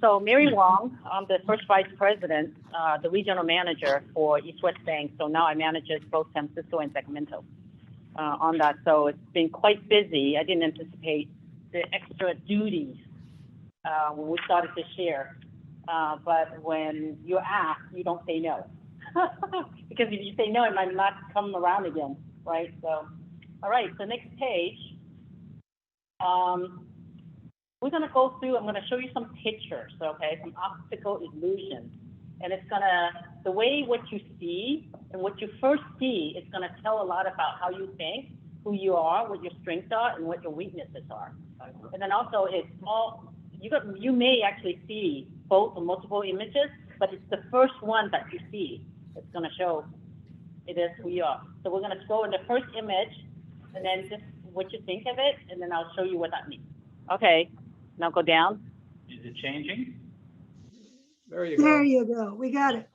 So Mary Wong, I'm the first vice president, the regional manager for EastWest Bank. So now I manage both San Francisco and Sacramento on that. So it's been quite busy. I didn't anticipate the extra duties when we started this year. But when you ask, you don't say no. Because if you say no, it might not come around again, right? So, all right, so next page. We're gonna go through, I'm gonna show you some pictures, okay, some optical illusions. And it's gonna, the way what you see and what you first see is gonna tell a lot about how you think, who you are, what your strengths are, and what your weaknesses are. And then also it's all, you may actually see both or multiple images, but it's the first one that you see. It's gonna show it is who you are. So we're gonna go in the first image and then just what you think of it, and then I'll show you what that means. Okay, now go down. Is it changing? There you go. There you go. We got it.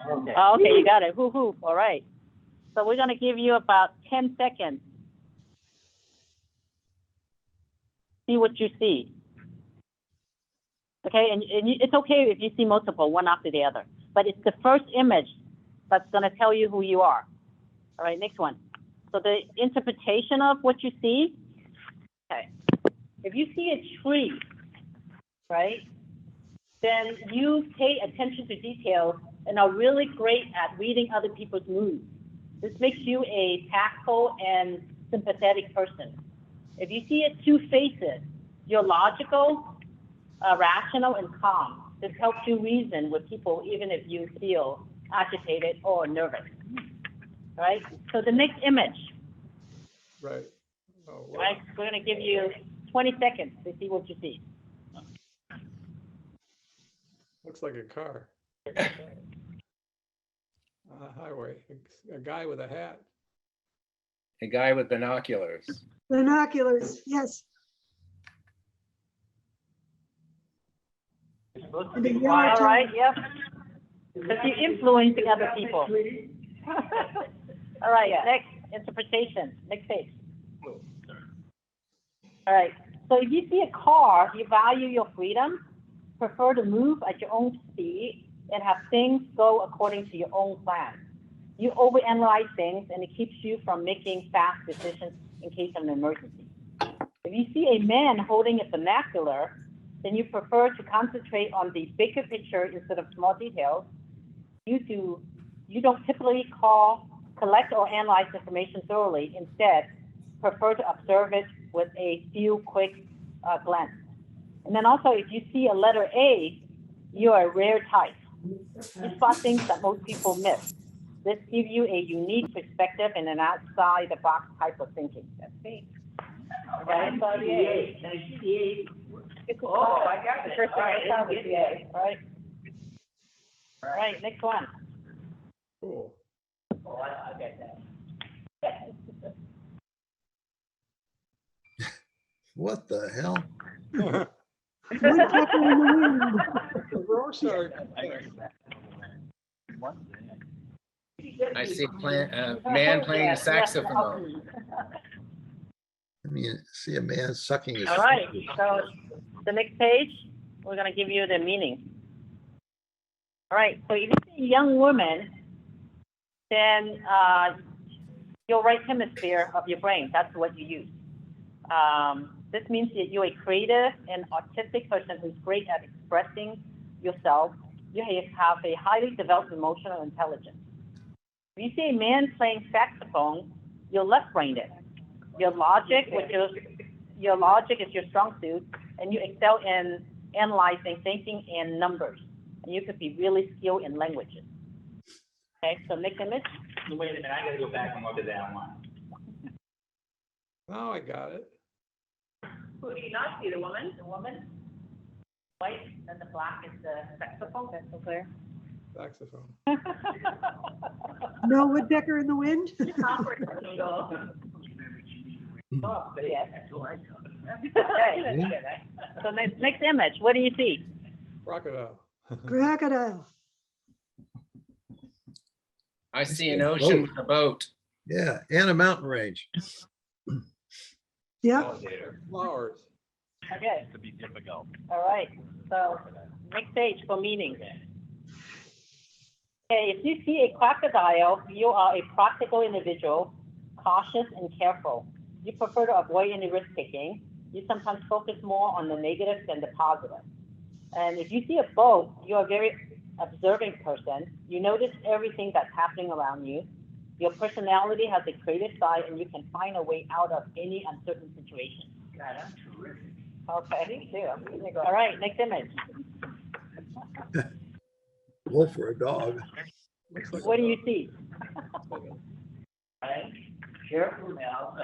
Okay. Oh, okay, you got it. Hoo-hoo. All right. So we're gonna give you about 10 seconds. See what you see. Okay, and it's okay if you see multiple, one after the other. But it's the first image that's gonna tell you who you are. All right, next one. So the interpretation of what you see, okay. If you see a tree, right, then you pay attention to details and are really great at reading other people's moods. This makes you a tactful and sympathetic person. If you see it two faces, you're logical, rational, and calm. This helps you reason with people even if you feel agitated or nervous. Right? So the next image. Right. Oh, wow. Right? We're going to give you 20 seconds to see what you see. Looks like a car. On a highway. A guy with a hat. A guy with binoculars. Binoculars, yes. It's supposed to And be the quiet. All right, yep. Because you're influencing other people. All right, next interpretation. Next page. All right. So if you see a car, you value your freedom, prefer to move at your own speed, and have things go according to your own plan. You overanalyze things, and it keeps you from making fast decisions in case of an emergency. If you see a man holding a binocular, then you prefer to concentrate on the bigger picture instead of small details. You don't typically collect or analyze information thoroughly. Instead, prefer to observe it with a few quick glances. And then also, if you see a letter A, you are a rare type. You spot things that most people miss. This gives you a unique perspective and an outside the box type of thinking. That's me. Right? So the A. Oh, I got it. First thing I saw was the A. Right? All right, next one. Cool. Oh, I get that. What the hell? Woodpecker in the wind. Rorschach. I see a man playing a saxophone. I mean, see a man sucking his. All right, so the next page, we're gonna give you the meaning. All right, so if you see a young woman, then your right hemisphere of your brain, that's what you use. This means that you're a creative and artistic person who's great at expressing yourself. You have a highly developed emotional intelligence. If you see a man playing saxophone, you're left-brained. Your logic is your strong suit, and you excel in analyzing, thinking, and numbers. And you could be really skilled in languages. Okay, so next image. Wait a minute, I gotta go back and look at that one. Now I got it. Who do you not see? The woman? The woman? White, and the black is the saxophone. That's so clear. Saxophone. No woodpecker in the wind. Oh, yes. Okay. So next image, what do you see? Crocodile. Crocodile. I see an ocean with a boat. Yeah, and a mountain range. Yeah. Alligator. Flowers. Okay, To be difficult. all right. So next page for meaning. Okay, if you see a crocodile, you are a practical individual, cautious and careful. You prefer to avoid any risk taking. You sometimes focus more on the negative than the positive. And if you see a boat, you're a very observing person. You notice everything that's happening around you. Your personality has a creative side and you can find a way out of any uncertain situation. God, I'm terrific. Okay, me too. All right, next image. Wolf or a dog. Looks like a What do you dog. see? Looks like a- Right? Careful now.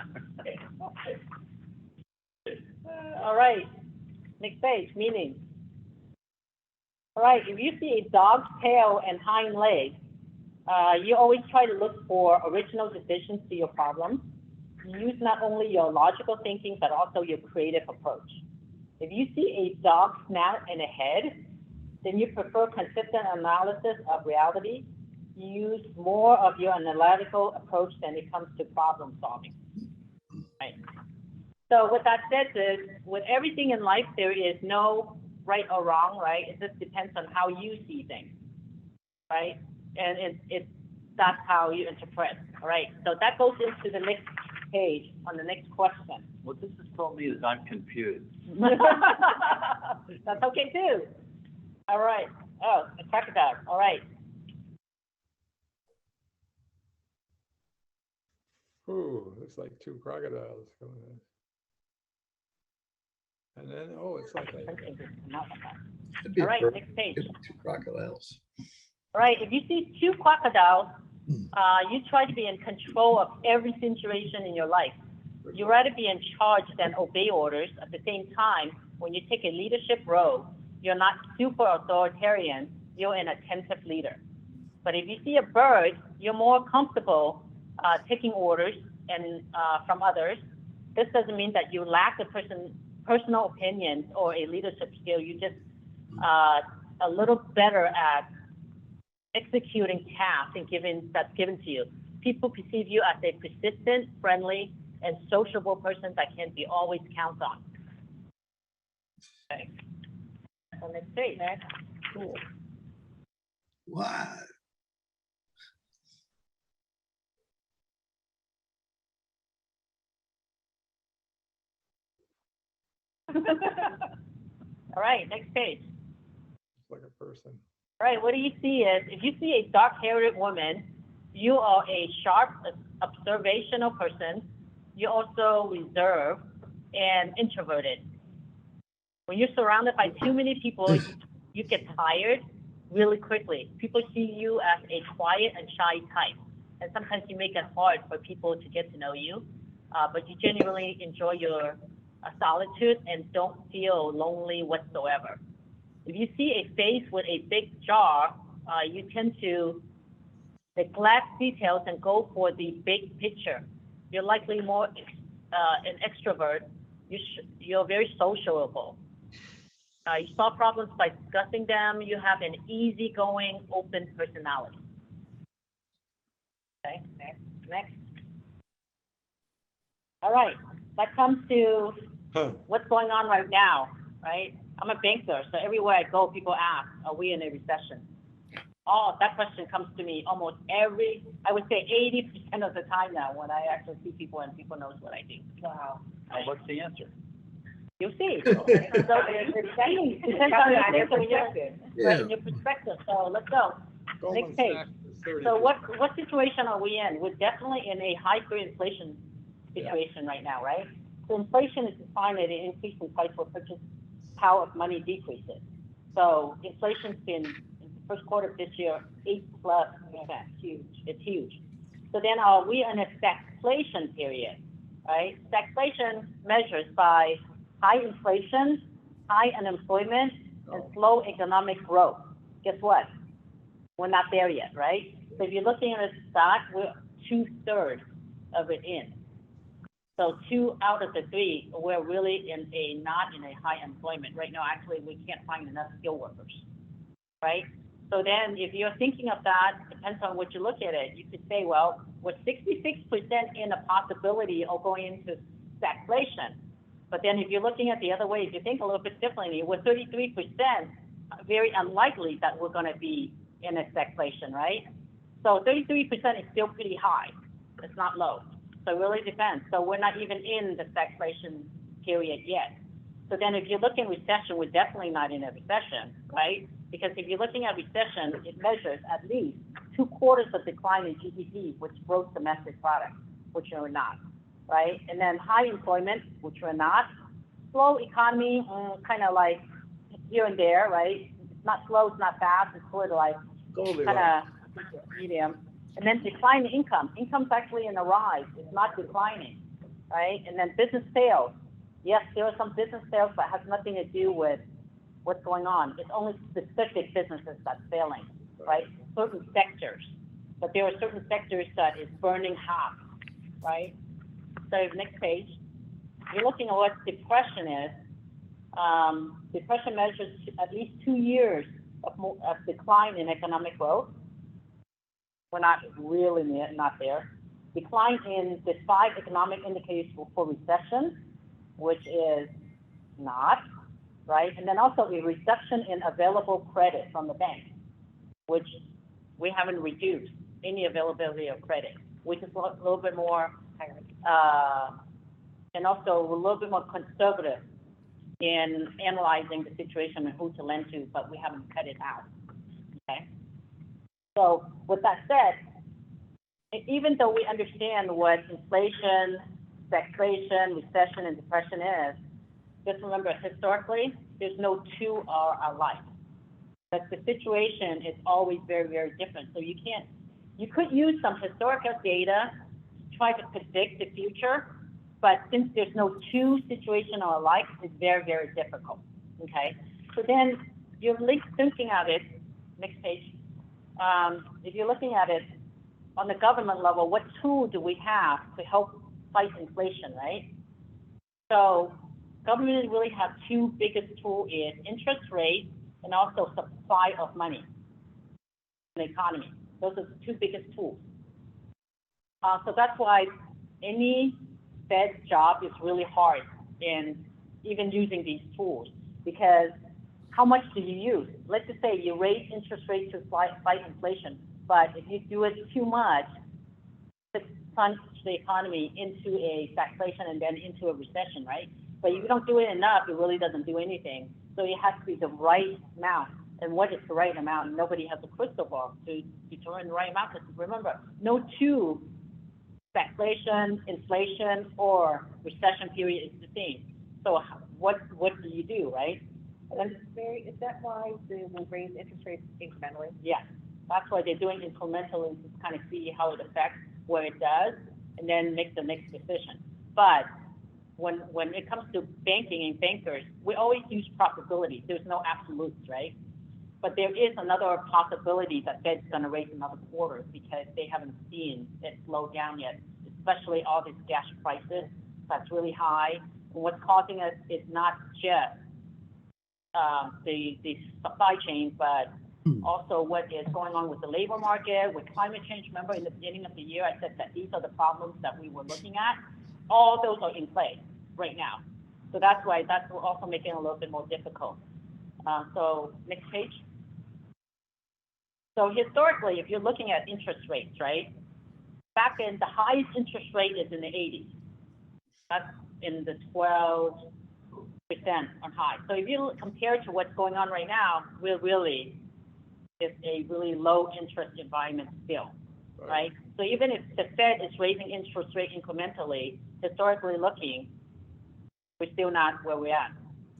All right, next page, meaning. All right, if you see a dog's tail and hind legs, you always try to look for original solutions to your problems. You use not only your logical thinking, but also your creative approach. If you see a dog snout and a head, then you prefer consistent analysis of reality. You use more of your analytical approach when it comes to problem solving. Right. So what that says is, with everything in life, there is no right or wrong, right? It just depends on how you see things, right? And that's how you interpret, all right? So that goes into the next page on the next question. What this has told me is I'm confused. That's okay too. All right. Oh, a crocodile. All right. Ooh, looks like two crocodiles coming in. And then, oh, it's like a, That'd be All a right, perfect- next page. Two crocodiles. All right, if you see two crocodiles, you try to be in control of every situation in your life. You rather be in charge than obey orders. At the same time, when you take a leadership role, you're not super authoritarian, you're an attentive leader. But if you see a bird, you're more comfortable taking orders and from others. This doesn't mean that you lack a personal opinions or a leadership skill. You just a little better at executing tasks and that's given to you. People perceive you as a persistent, friendly, and sociable person that can be always counted on. Okay. So next page, next. Cool. Wow. All right, next page. it's like a person. All right, what do you see is, if you see a dark-haired woman, you are a sharp, observational person. You're also reserved and introverted. When you're surrounded by too many people, you get tired really quickly. People see you as a quiet and shy type. And sometimes you make it hard for people to get to know you, but you genuinely enjoy your solitude and don't feel lonely whatsoever. If you see a face with a big jaw, you tend to neglect details and go for the big picture. You're likely more an extrovert. You're very sociable. You solve problems by discussing them. You have an easygoing, open personality. Okay, next. All right, that comes to what's going on right now, right? I'm a banker, so everywhere I go, people ask, are we in a recession? Oh, that question comes to me almost I would say 80% of the time now when I actually see people and people knows what I do. Wow. Now, what's the answer? You'll see. So it depends on your perspective, right, in your perspective. So let's go. Goldman Next page. Sachs is 30. So what situation are we in? We're definitely in a hyperinflation situation right now, right? So inflation is defined as an increase in price for purchase power of money decreases. So inflation's been in the first quarter of this year 8+%. Huge. It's huge. So then are we in a stagflation period, right? Stagflation measures by high inflation, high unemployment, and slow economic growth. Guess what? We're not there yet, right? So if you're looking at a stock, we're 2/3 of it in. So 2 out of the 3, we're really not in a high employment. Right now, actually, we can't find enough skilled workers, right? So then if you're thinking of that, depends on what you look at it. You could say, well, we're 66% in a possibility of going into stagflation. But then if you're looking at the other way, if you think a little bit differently, with 33%, very unlikely that we're going to be in a stagflation, right? So 33% is still pretty high. It's not low. So it really depends. So we're not even in the stagflation period yet. So then if you're looking at recession, we're definitely not in a recession, right? Because if you're looking at recession, it measures at least 2 quarters of decline in GDP, which gross domestic product, which we're not, right? And then high employment, which we're not. Slow economy, kind of like here and there, right? It's not slow, it's not fast, it's sort of like kind of medium. And then declining income. Income's actually in a rise. It's not declining, right? And then business sales. Yes, there are some business sales, but it has nothing to do with what's going on. It's only specific businesses that's failing, right? Certain sectors. But there are certain sectors that is burning hot, right? So next page. You're looking at what depression is. Depression measures at least 2 years of decline in economic growth. We're not really not there. Decline in the 5 economic indicators for recession, which is not, right? And then also a reduction in available credit from the bank, which we haven't reduced any availability of credit, which is a little bit more, and also a little bit more conservative in analyzing the situation and who to lend to, but we haven't cut it out, okay? So with that said, even though we understand what inflation, stagflation, recession, and depression is, just remember historically, there's no 2 are alike. But the situation is always very, very different. So you could use some historical data to try to predict the future, but since there's no 2 situations are alike, it's very, very difficult, okay? So then you're thinking of it, next page. If you're looking at it on the government level, what tool do we have to help fight inflation, right? So government really have 2 biggest tools is interest rate and also supply of money in the economy. Those are the 2 biggest tools. So that's why any Fed job is really hard in even using these tools, because how much do you use? Let's just say you raise interest rates to fight inflation, but if you do it too much, it plunges the economy into a stagflation and then into a recession, right? But if you don't do it enough, it really doesn't do anything. So it has to be the right amount. And what is the right amount? Nobody has a crystal ball to determine the right amount. Because remember, no 2 stagflation, inflation, or recession period is the same. So what do you do, right? And Mary, is that why they will raise interest rates incrementally? Yeah, that's why they're doing incrementally to kind of see how it affects what it does, and then make the next decision. But when it comes to banking and bankers, we always use probability. There's no absolutes, right? But there is another possibility that Fed's going to raise another quarter because they haven't seen it slow down yet, especially all these gas prices that's really high. And what's causing it is not just the supply chain, but also what is going on with the labor market, with climate change. Remember in the beginning of the year, I said that these are the problems that we were looking at. All those are in play right now. So that's why that's also making it a little bit more difficult. So next page. So historically, if you're looking at interest rates, right? Back in the highest interest rate is in the 80s. That's in the 12% on high. So if you compare to what's going on right now, it's a really low interest environment still, right? So even if the Fed is raising interest rate incrementally, historically looking, we're still not where we're at.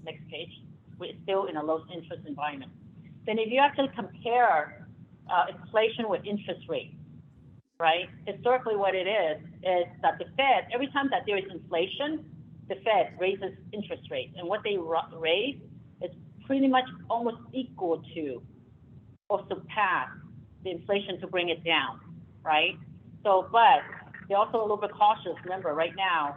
Next page. We're still in a low interest environment. Then if you actually compare inflation with interest rate, right? Historically what it is that the Fed, every time that there is inflation, the Fed raises interest rates. And what they raise is pretty much almost equal to or surpass the inflation to bring it down, right? So, but they're also a little bit cautious. Remember, right now,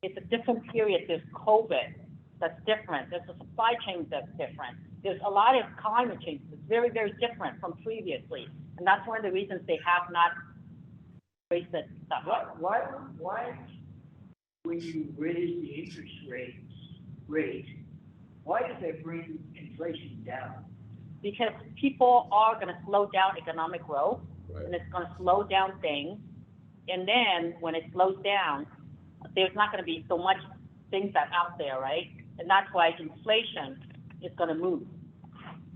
it's a different period. There's COVID that's different. There's a supply chain that's different. There's a lot of climate change that's very, very different from previously. And that's one of the reasons they have not raised it that much. Why when you raise the interest rate, why does that bring inflation down? Because people are going to slow down economic growth, Right. and it's going to slow down things. And then when it slows down, there's not going to be so much things that out there, right? And that's why inflation is going to move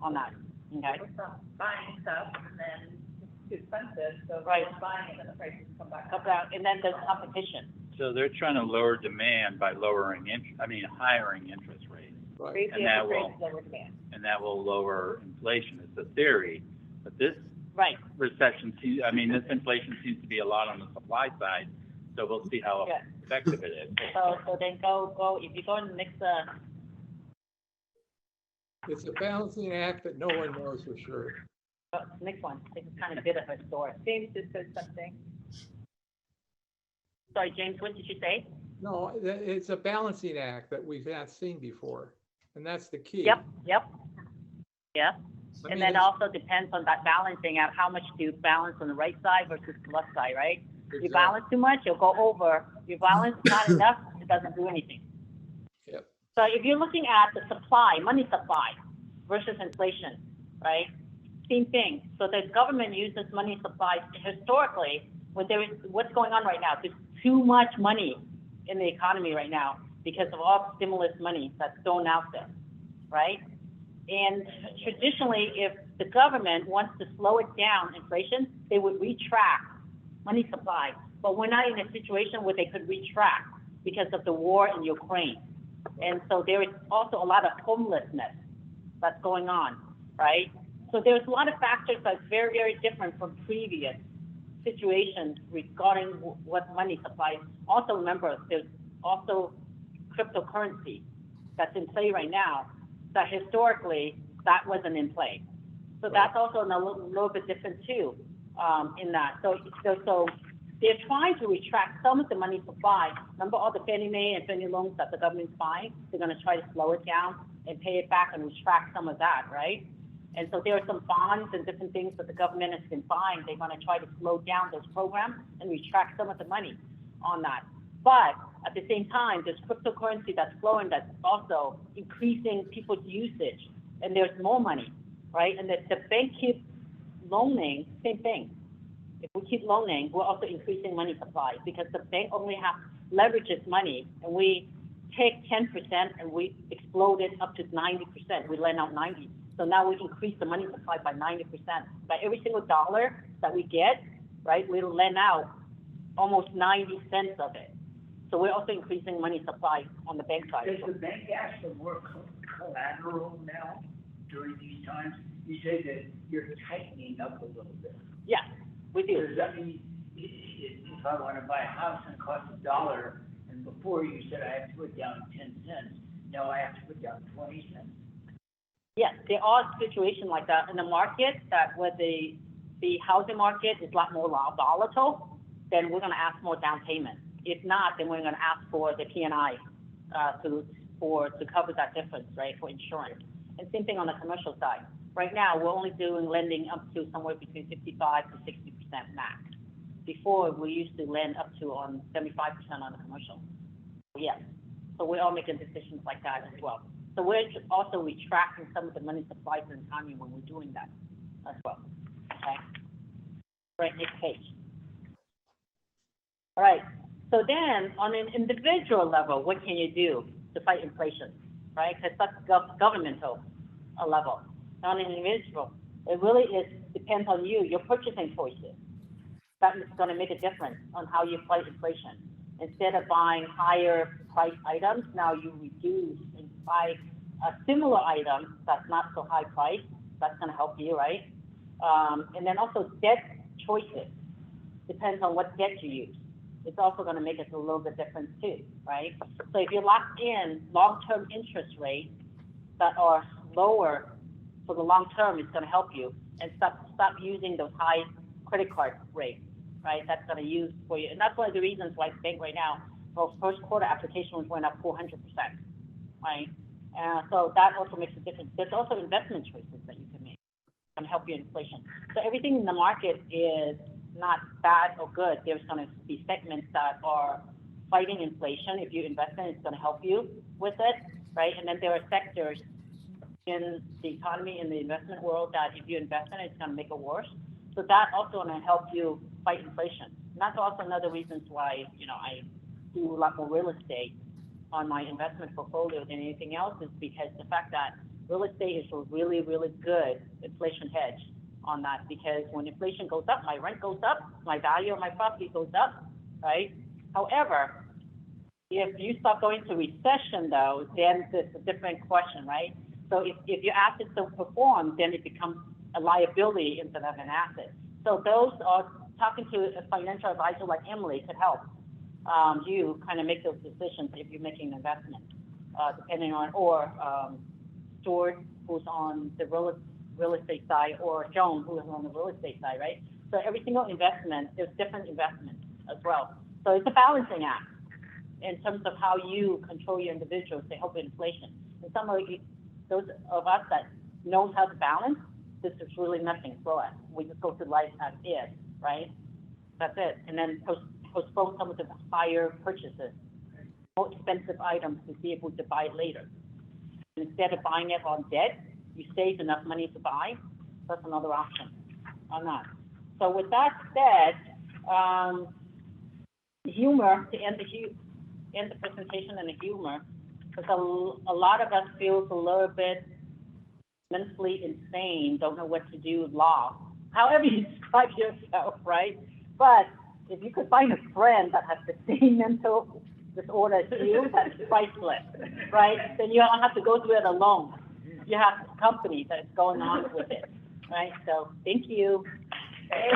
on that. Okay. We're buying stuff and then it's too expensive, so Right. we're buying it and the prices come back Come up. down, and then there's competition. So they're trying to lower demand by hiring interest rates, Right. Raise the And that interest rates, will- lower demand. and that will lower inflation. It's a theory, but this Right. recession, this inflation seems to be a lot on the supply side, so we'll see how Yeah. effective it is. So then go, if you go in the next, It's a balancing act that no one knows for sure. next one, this is kind of a bit of a story. James just said something. Sorry, James, what did you say? No, it's a balancing act that we've not seen before, and that's the key. Yep. I And mean, then it's- also depends on that balancing out, how much do you balance on the right side versus the left side, right? You Exactly. balance too much, you'll go over. You balance not enough, it doesn't do anything. Yep. So if you're looking at the supply, money supply versus inflation, right? Same thing. So the government uses money supply historically when what's going on right now? There's too much money in the economy right now because of all the stimulus money that's thrown out there, right? And traditionally, if the government wants to slow it down, inflation, they would retract money supply. But we're not in a situation where they could retract because of the war in Ukraine. And so there is also a lot of homelessness that's going on, right? So there's a lot of factors that's very, very different from previous situations regarding what money supply is. Also remember, there's also cryptocurrency that's in play right now that historically that wasn't in play. So that's also a little bit different too in that. So they're trying to retract some of the money supply. Remember all the Fannie Mae and Fannie loans that the government's buying? They're going to try to slow it down and pay it back and retract some of that, right? And so there are some bonds and different things that the government has been buying. They're going to try to slow down those programs and retract some of the money on that. But at the same time, there's cryptocurrency that's flowing that's also increasing people's usage, and there's more money, right? And the bank keeps loaning, same thing. If we keep loaning, we're also increasing money supply because the bank only leverages money, and we take 10% and we explode it up to 90%. We lend out 90. So now we increase the money supply by 90%. By every single dollar that we get, right, we'll lend out almost 90 cents of it. So we're also increasing money supply on the bank side. Does the bank ask for more collateral now during these times? You say that you're tightening up a little bit. Yeah, we do. Does that mean if I want to buy a house and it costs $1, and before you said I have to put down 10 cents, now I have to put down 20 cents? Yes, there are situations like that in the market that where the housing market is a lot more volatile, then we're going to ask more down payment. If not, then we're going to ask for the P&I to cover that difference, right, for insurance. And same thing on the commercial side. Right now, we're only doing lending up to somewhere between 55 to 60% max. Before, we used to lend up to on 75% on the commercial. Yes, so we're all making decisions like that as well. So we're also retracting some of the money supply for the economy when we're doing that as well. Okay. Right, next page. All right. So then, on an individual level, what can you do to fight inflation, right? Because that's governmental level. On an individual, it really depends on you, your purchasing choices. That is going to make a difference on how you fight inflation. Instead of buying higher price items, now you reduce and buy a similar item that's not so high price. That's going to help you, right? And then also debt choices. Depends on what debt you use. It's also going to make it a little bit different too, right? So if you lock in long-term interest rates that are lower for the long term, it's going to help you, and stop using those high credit card rates, right? That's going to use for you, and that's one of the reasons why the bank right now, for first quarter applications went up 400%, right? So that also makes a difference. There's also investment choices that you can make and help you in inflation. So everything in the market is not bad or good. There's going to be segments that are fighting inflation. If you invest in it, it's going to help you with it, right? And then there are sectors in the economy, in the investment world, that if you invest in it, it's going to make it worse. So that also going to help you fight inflation. And that's also another reason why, you know, I do a lot more real estate on my investment portfolio than anything else, is because the fact that real estate is a really, really good inflation hedge on that, because when inflation goes up, my rent goes up, my value of my property goes up, right? However, if you start going to recession though, then it's a different question, right? So if your assets don't perform, then it becomes a liability instead of an asset. So those are, talking to a financial advisor like Emily could help you kind of make those decisions if you're making an investment, depending on, or Stuart, who's on the real estate side, or Joan, who is on the real estate side, right? So every single investment, there's different investments as well. So it's a balancing act in terms of how you control your individuals to help with inflation. And some of you, those of us that knows how to balance, this is really nothing for us. We just go through life as is, right? That's it. And then postpone some of the higher purchases, more expensive items, to see if we could buy it later. Instead of buying it on debt, you save enough money to buy. That's another option on that. So with that said, humor, to end the presentation, and the humor, because a lot of us feels a little bit mentally insane, don't know what to do, lost, however you describe yourself, right? But if you could find a friend that has the same mental disorder as you, that's priceless, right? Then you don't have to go through it alone. You have a company that's going on with it, right? So thank you. Hey,